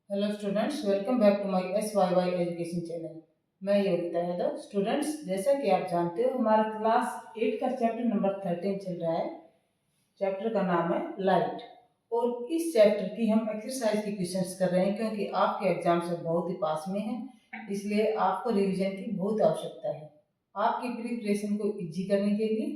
Hello students, welcome back to my SYY education channel. मैं Yogita Yadav. Students, जैसा कि आप जानते हो, हमारा क्लास 8 का चैप्टर नंबर 13 चल रहा है। चैप्टर का नाम है लाइट। और इस चैप्टर की हम एक्सरसाइज की क्वेश्चंस कर रहे हैं क्योंकि आपके एग्जाम से बहुत ही पास में है, इसलिए आपको रिवीजन की बहुत आवश्यकता है। आपकी प्रिपरेशन को इजी करने के लिए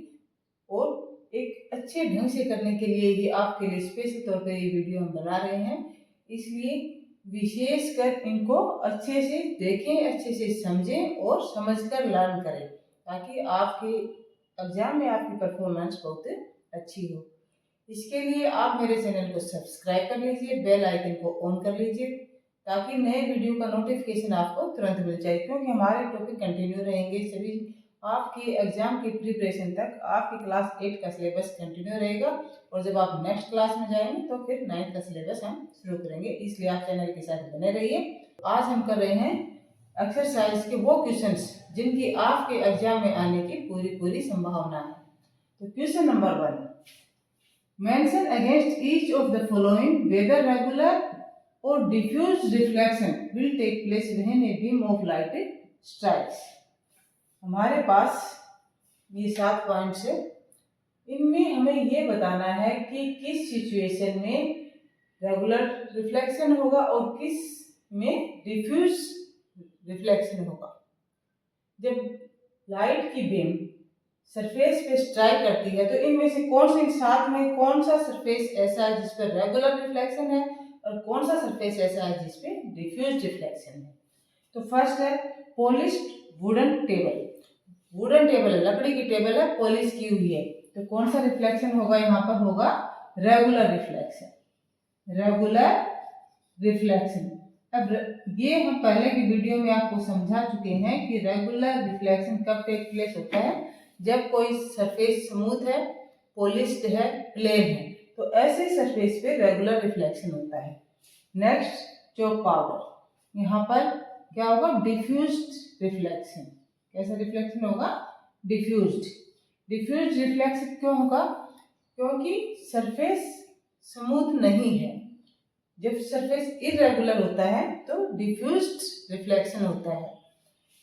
और एक अच्छे ढंग से करने के लिए ही आपके लिए स्पेशल तौर पर ये वीडियो हम बना रहे हैं। इसलिए विशेषकर इनको अच्छे से देखें, अच्छे से समझें और समझकर लर्न करें, ताकि आपके एग्जाम में आपकी परफॉर्मेंस बहुत अच्छी हो। इसके लिए आप मेरे चैनल को सब्सक्राइब कर लीजिए, बेल आइकन को ऑन कर लीजिए, ताकि नए वीडियो का नोटिफिकेशन आपको तुरंत मिल जाए, क्योंकि हमारे टॉपिक कंटिन्यू रहेंगे। सभी आपके एग्जाम की प्रिपरेशन तक आपकी क्लास 8 का सिलेबस कंटिन्यू रहेगा, और जब आप नेक्स्ट क्लास में जाएंगे तो फिर 9th का सिलेबस हम शुरू करेंगे। इसलिए आप चैनल के साथ बने रहिए। आज हम कर रहे हैं एक्सरसाइज के वो क्वेश्चंस जिनकी आपके एग्जाम में आने की पूरी संभावना है। तो question number 1, mention against each of the following whether regular और diffuse reflection will take place when a beam of light strikes. हमारे पास ये 7 पॉइंट्स है। इनमें हमें ये बताना है कि किस सिचुएशन में रेगुलर रिफ्लेक्शन होगा और किस में डिफ्यूज रिफ्लेक्शन होगा। जब लाइट की बीम सरफेस पे स्ट्राइक करती है तो इनमें से कौन से 7 में कौन सा सरफेस ऐसा है जिस पर रेगुलर रिफ्लेक्शन है और कौन सा सरफेस ऐसा है जिस पे डिफ्यूज रिफ्लेक्शन है। तो फर्स्ट है polished wooden table. Wooden table है, लकड़ी की टेबल है, पॉलिश की हुई है, तो कौन सा रिफ्लेक्शन होगा? यहाँ पर होगा रेगुलर रिफ्लेक्शन। Regular reflection. अब ये हम पहले की वीडियो में आपको समझा चुके हैं कि रेगुलर रिफ्लेक्शन कब टेक प्लेस होता है, जब कोई सरफेस स्मूथ है, पॉलिश्ड है, प्लेन है, तो ऐसे सरफेस पे रेगुलर रिफ्लेक्शन होता है। Next, chalk powder. यहाँ पर क्या होगा? Diffused reflection. कैसा रिफ्लेक्शन होगा? डिफ्यूज्ड। डिफ्यूज्ड रिफ्लेक्शन क्यों होगा? क्योंकि सरफेस स्मूथ नहीं है। जब सरफेस इरेगुलर होता है तो डिफ्यूज्ड रिफ्लेक्शन होता है।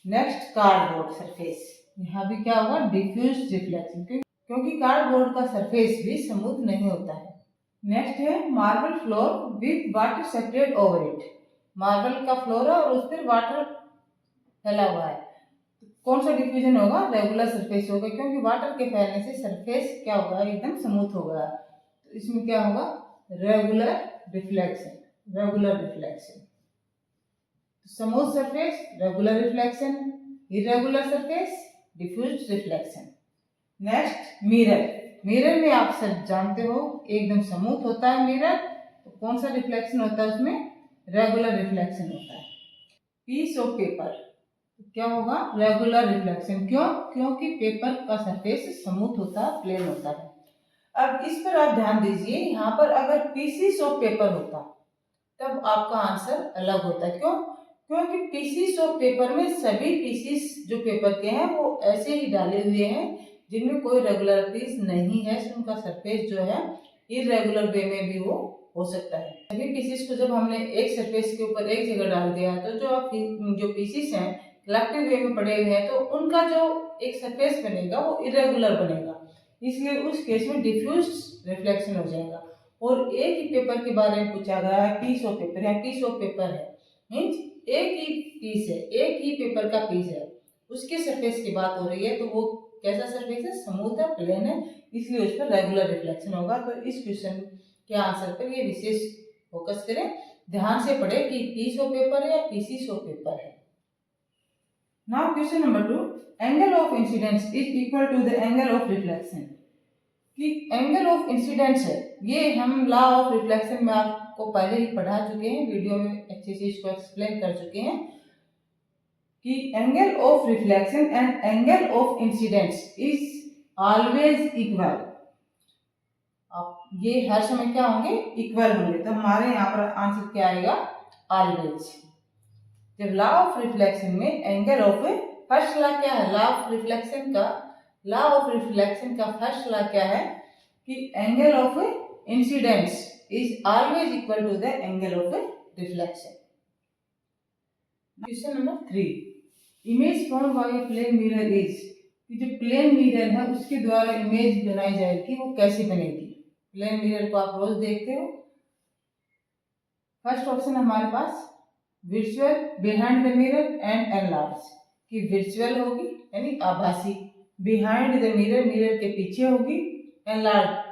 Next, cardboard surface. यहाँ भी क्या होगा? डिफ्यूज्ड रिफ्लेक्शन, क्योंकि कार्डबोर्ड का सरफेस भी स्मूथ नहीं होता है। नेक्स्ट है marble floor with water separate over it. Marble का फ्लोर है और उस पर वाटर फैला हुआ है, कौन सा डिफ्यूजन होगा? रेगुलर सरफेस होगा, क्योंकि वाटर के फैलने से सरफेस क्या होगा? एकदम स्मूथ होगा। तो इसमें क्या होगा? Regular reflection. Regular reflection. Smooth surface regular reflection, irregular surface diffuse reflection. Next, mirror. Mirror में आप सब जानते हो एकदम स्मूथ होता है मिरर, तो कौन सा रिफ्लेक्शन होता है उसमें? रेगुलर रिफ्लेक्शन होता है। पीस ऑफ पेपर, क्या होगा? Regular reflection. क्यों? क्योंकि पेपर का सरफेस स्मूथ होता है, प्लेन होता है। अब इस पर आप ध्यान दीजिए, यहाँ पर अगर पीसीस ऑफ पेपर होता तब आपका आंसर अलग होता। क्यों? क्योंकि पीसीस ऑफ पेपर में सभी पीसीस जो पेपर के हैं वो ऐसे ही डाले हुए हैं जिनमें कोई रेगुलरिटीज नहीं है, उनका सरफेस जो है इरेगुलर वे में भी वो हो सकता है। सभी पीसीस को जब हमने एक सरफेस के ऊपर एक जगह डाल दिया तो जो पीसीस हैं कलेक्टिव वे में पड़े हुए हैं, तो उनका जो एक सरफेस बनेगा वो इरेगुलर बनेगा, इसलिए उस केस में डिफ्यूज रिफ्लेक्शन हो जाएगा। और एक ही पेपर के बारे में पूछा गया है, पीस ऑफ पेपर है, पीस ऑफ पेपर है मीन्स एक ही पीस है, एक ही पेपर का पीस है, उसके सरफेस की बात हो रही है, तो वो कैसा सरफेस है? स्मूथ है, प्लेन है, इसलिए उस पर रेगुलर रिफ्लेक्शन होगा। तो इस क्वेश्चन के आंसर पर ये विशेष फोकस करें, ध्यान से पढ़े कि पीस ऑफ पेपर है या पीसीस ऑफ पेपर है। Now question number 2, angle of incidence is equal to the angle of reflection. कि एंगल ऑफ इंसिडेंस है, ये हम लॉ ऑफ रिफ्लेक्शन में आपको पहले ही पढ़ा चुके हैं, वीडियो में अच्छे से इसको एक्सप्लेन कर चुके हैं कि angle of reflection and angle of incidence is always equal. अब ये हर समय क्या होंगे? इक्वल होंगे। तो हमारे यहाँ पर आंसर क्या आएगा? ऑलवेज। जब लॉ ऑफ रिफ्लेक्शन में एंगल ऑफ, फर्स्ट लॉ क्या है लॉ ऑफ रिफ्लेक्शन का? लॉ ऑफ रिफ्लेक्शन का फर्स्ट लॉ क्या है कि angle of incidence is always equal to the angle of reflection. Question number 3, image form by plane mirror is, कि जो plane mirror है उसके द्वारा इमेज बनाई जाएगी वो कैसे बनेगी। प्लेन मिरर को आप रोज देखते हो। फर्स्ट ऑप्शन हमारे पास विजुअल behind the mirror and enlarge, कि विजुअल होगी यानी आभासी, बिहाइंड द मिरर मिरर के पीछे होगी, एनलार्ज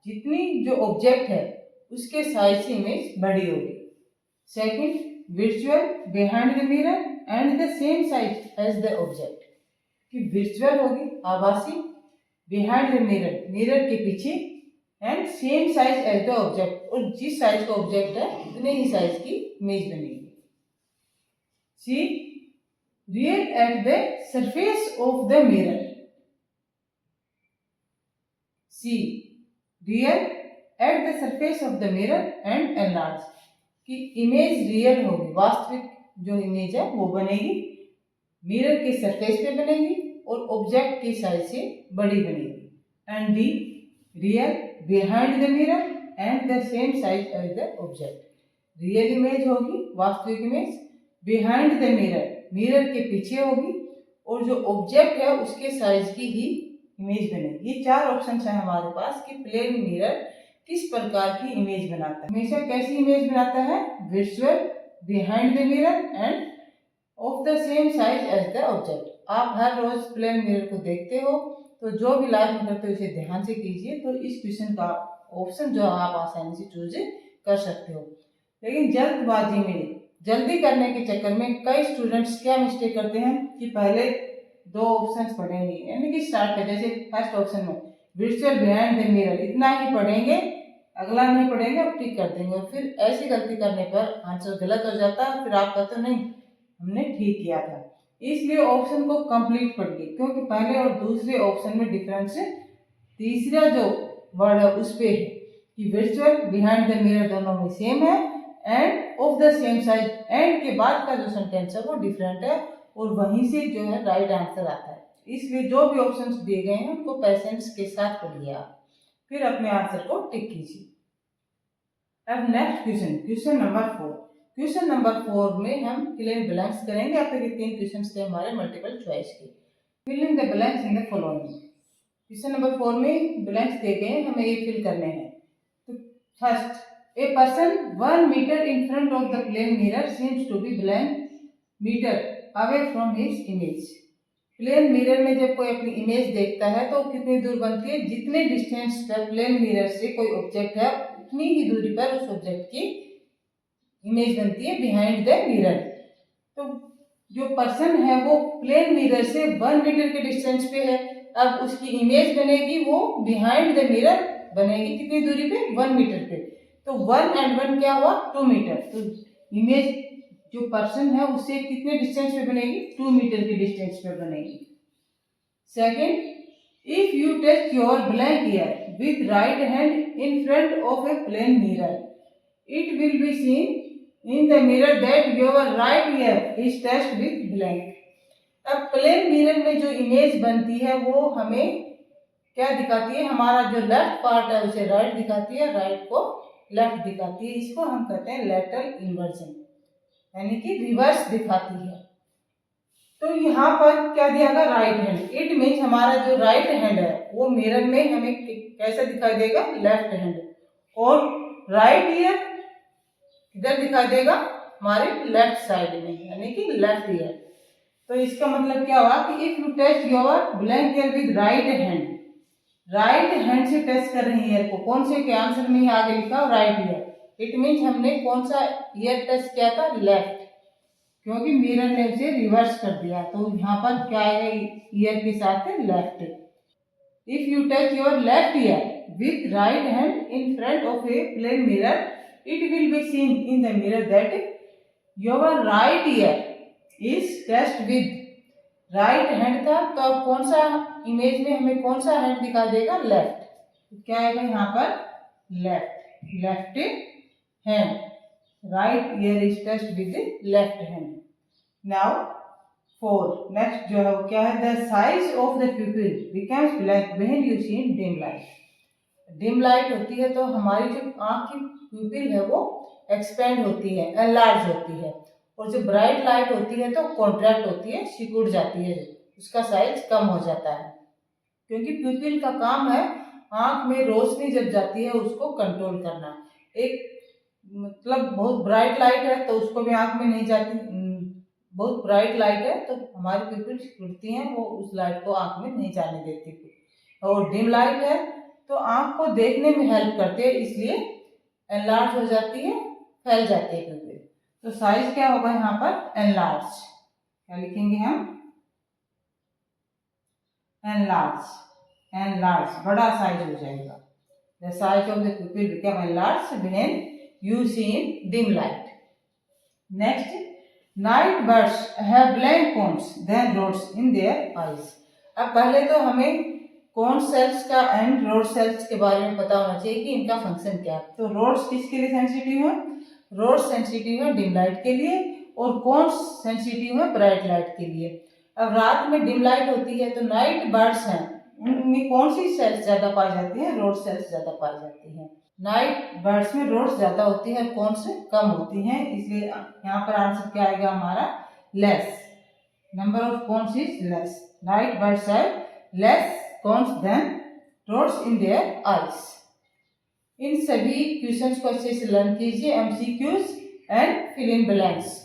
जितनी जो ऑब्जेक्ट है उसके साइज से इमेज बड़ी होगी। Second, visual behind the mirror and the same size as the object, कि विजुअल होगी आभासी, बिहाइंड द मिरर मिरर के पीछे, and same size as the object, और जिस साइज का ऑब्जेक्ट है उतने ही साइज की इमेज बनेगी। C, real at the surface of the mirror, C real at the surface of the mirror and enlarge, कि इमेज रियल होगी, वास्तविक जो इमेज है वो बनेगी, मिरर के सरफेस पे बनेगी और ऑब्जेक्ट की साइज से बड़ी बनेगी। And D, real behind the mirror and the same size as the object, real image होगी वास्तविक image, behind the mirror mirror के पीछे होगी और जो ऑब्जेक्ट है उसके साइज की ही इमेज बनेगी। ये 4 ऑप्शन है हमारे पास कि प्लेन मिरर किस प्रकार की इमेज बनाता है। हमेशा कैसी इमेज बनाता है, visual behind the mirror and of the same size as the object. आप हर रोज प्लेन मिरर को देखते हो तो जो भी लाइफ में करते हो उसे ध्यान से कीजिए, तो इस क्वेश्चन का ऑप्शन जो आप आसानी से चूज कर सकते हो। लेकिन जल्दबाजी में, जल्दी करने के चक्कर में कई स्टूडेंट्स क्या मिस्टेक करते हैं कि पहले 2 ऑप्शंस पढ़ेंगे, यानी कि स्टार्ट कर, जैसे फर्स्ट ऑप्शन में विजुअल बिहाइंड द मिरर इतना ही पढ़ेंगे, अगला नहीं पढ़ेंगे और टिक कर देंगे, और फिर ऐसी गलती करने पर आंसर गलत हो जाता है, फिर आप कहते हो नहीं हमने ठीक किया था। इसलिए ऑप्शन को कंप्लीट पढ़िए, क्योंकि पहले और दूसरे ऑप्शन में डिफरेंस तीसरा जो वर्ड है उस पे है कि विजुअल बिहाइंड द मिरर दोनों में सेम है and of the same size, and के बाद का जो सेंटेंस है वो डिफरेंट है और वहीं से जो है राइट आंसर आता है। इसलिए जो भी ऑप्शंस दिए गए हैं उनको पेशेंस के साथ पढ़िए आप, फिर अपने आंसर को टिक कीजिए। अब next question, question number 4। Question number 4 में हम फिल इन ब्लैंक्स करेंगे। अब तक ये 3 क्वेश्चंस थे हमारे मल्टीपल चॉइस के। Fill in the blanks in the following. Question number 4 में ब्लैंक्स दिए गए हैं, हमें ये फिल करने हैं। तो first, a person 1 metre in front of the plane mirror seems to be blank metre away from his image. Plane mirror में जब कोई अपनी इमेज देखता है तो कितनी दूर बनती है, जितने डिस्टेंस पर प्लेन मिरर से कोई ऑब्जेक्ट है उतनी ही दूरी पर उस ऑब्जेक्ट की इमेज बनती है बिहाइंड द मिरर। तो जो पर्सन है वो प्लेन मिरर से 1 मीटर के डिस्टेंस पे है, अब उसकी इमेज बनेगी वो बिहाइंड द मिरर बनेगी कितनी दूरी पे, 1 मीटर पे। तो 1 and 1 क्या हुआ, 2 मीटर। तो इमेज जो पर्सन है उससे कितने डिस्टेंस पे बनेगी, 2 मीटर के डिस्टेंस पे बनेगी। Second, if you touch your blank ear with right hand in front of a plane mirror, it will be seen in the mirror that your right ear is touched with blank. अब plane mirror में जो image बनती है वो हमें क्या दिखाती है, हमारा जो लेफ्ट पार्ट है उसे राइट दिखाती है, राइट को लेफ्ट दिखाती है। इसको हम कहते हैं लेटरल इन्वर्जन, यानी कि रिवर्स दिखाती है। तो यहाँ पर क्या दिया गया, राइट हैंड। इट मीन्स हमारा जो राइट हैंड है वो मिरर में हमें कैसा दिखाई देगा, लेफ्ट हैंड, और राइट ईयर किधर दिखाई देगा, हमारे लेफ्ट साइड में, यानी कि लेफ्ट ईयर। तो इसका मतलब क्या हुआ कि if you touch your blank year with right hand, right hand से टच कर रहे हैं ईयर को, कौन से के आंसर में आगे लिखा राइट ईयर, इट मीन्स हमने कौन सा ईयर टच किया था, लेफ्ट, क्योंकि मिरर ने उसे रिवर्स कर दिया। तो यहाँ पर क्या है, ईयर के साथ है left. If you touch your left ear with right hand in front of a plane mirror, it will be seen in the mirror that your right ear is touched with, right hand था तो अब कौन सा image में हमें कौन सा hand दिखा देगा, लेफ्ट। तो क्या आएगा यहाँ पर, left, left hand, right ear is touched with left hand. Now 4, next जो है वो क्या है, the size of the pupil becomes black when you see in dim light. Dim light होती है तो हमारी जो आंख की प्यूपिल है वो एक्सपेंड होती है, एनलार्ज होती है। और जो ब्राइट लाइट होती है तो कॉन्ट्रैक्ट होती है, सिकुड़ जाती है, उसका साइज कम हो जाता है। क्योंकि प्यूपिल का काम है आंख में रोशनी जब जाती है उसको कंट्रोल करना। एक मतलब बहुत ब्राइट लाइट है तो उसको भी आंख में नहीं जाती, बहुत ब्राइट लाइट है तो हमारी प्यूपिल सिकुड़ती हैं, वो उस लाइट को आंख में नहीं जाने देती। और डिम लाइट है तो आंख को देखने में हेल्प करती है, इसलिए एनलार्ज हो जाती है, फैल जाती है प्यूपिल। तो साइज क्या होगा यहाँ पर? एनलार्ज। क्या लिखेंगे हम? एनलार्ज, एनलार्ज, बड़ा साइज हो जाएगा। The size of the pupil become enlarged when you see in dim light. Next, night birds have blank cones then rods in their eyes. अब पहले तो हमें कोन सेल्स का एंड रोड सेल्स के बारे में पता होना चाहिए कि इनका फंक्शन क्या है। तो रोड्स किसके लिए सेंसिटिव है? रोड सेंसिटिव है डिम लाइट के लिए, और कोन्स सेंसिटिव है ब्राइट लाइट के लिए। अब रात में डिम लाइट होती है तो नाइट बर्ड्स हैं, उनमें कौन सी सेल्स ज्यादा पाई जाती है? रोड सेल्स ज्यादा पाई जाती है। नाइट बर्ड्स में रोड्स ज्यादा होती है, कौन से कम होती हैं, इसलिए यहाँ पर आंसर क्या आएगा हमारा? Less. Number of cones is less. Night birds have less cones than rods in their eyes. इन सभी क्वेश्चंस को अच्छे से लर्न कीजिए, MCQs and fill in blanks.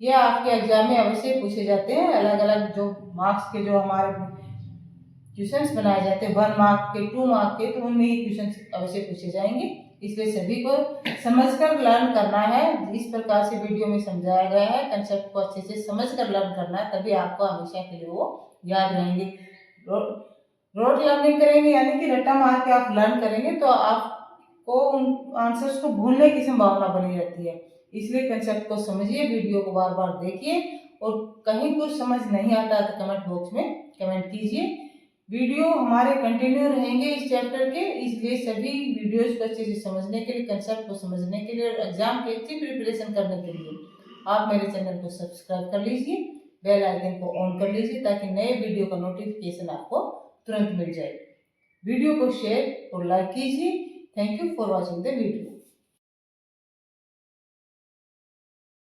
ये आपके एग्जाम में अवश्य पूछे जाते हैं। अलग अलग जो मार्क्स के जो हमारे क्वेश्चंस बनाए जाते हैं 1 मार्क के, 2 मार्क के, तो उनमें ये क्वेश्चंस अवश्य पूछे जाएंगे। इसलिए सभी को समझकर लर्न करना है। इस प्रकार से वीडियो में समझाया गया है, कंसेप्ट को अच्छे से समझकर लर्न करना है, तभी आपको हमेशा के लिए वो याद रहेंगे। रोड लर्निंग करेंगे यानी कि रट्टा मार के आप लर्न करेंगे तो आपको उन आंसर्स को भूलने की संभावना बनी रहती है। इसलिए कंसेप्ट को समझिए, वीडियो को बार बार देखिए, और कहीं कुछ समझ नहीं आता तो कमेंट बॉक्स में कमेंट कीजिए। वीडियो हमारे कंटिन्यू रहेंगे इस चैप्टर के, इसलिए सभी वीडियोज को अच्छे से समझने के लिए, कंसेप्ट को समझने के लिए और एग्जाम की अच्छी प्रिपरेशन करने के लिए आप मेरे चैनल को सब्सक्राइब कर लीजिए, बेल आइकन को ऑन कर लीजिए ताकि नए वीडियो का नोटिफिकेशन आपको तुरंत मिल जाए। वीडियो को शेयर और लाइक कीजिए। Thank you for watching the video.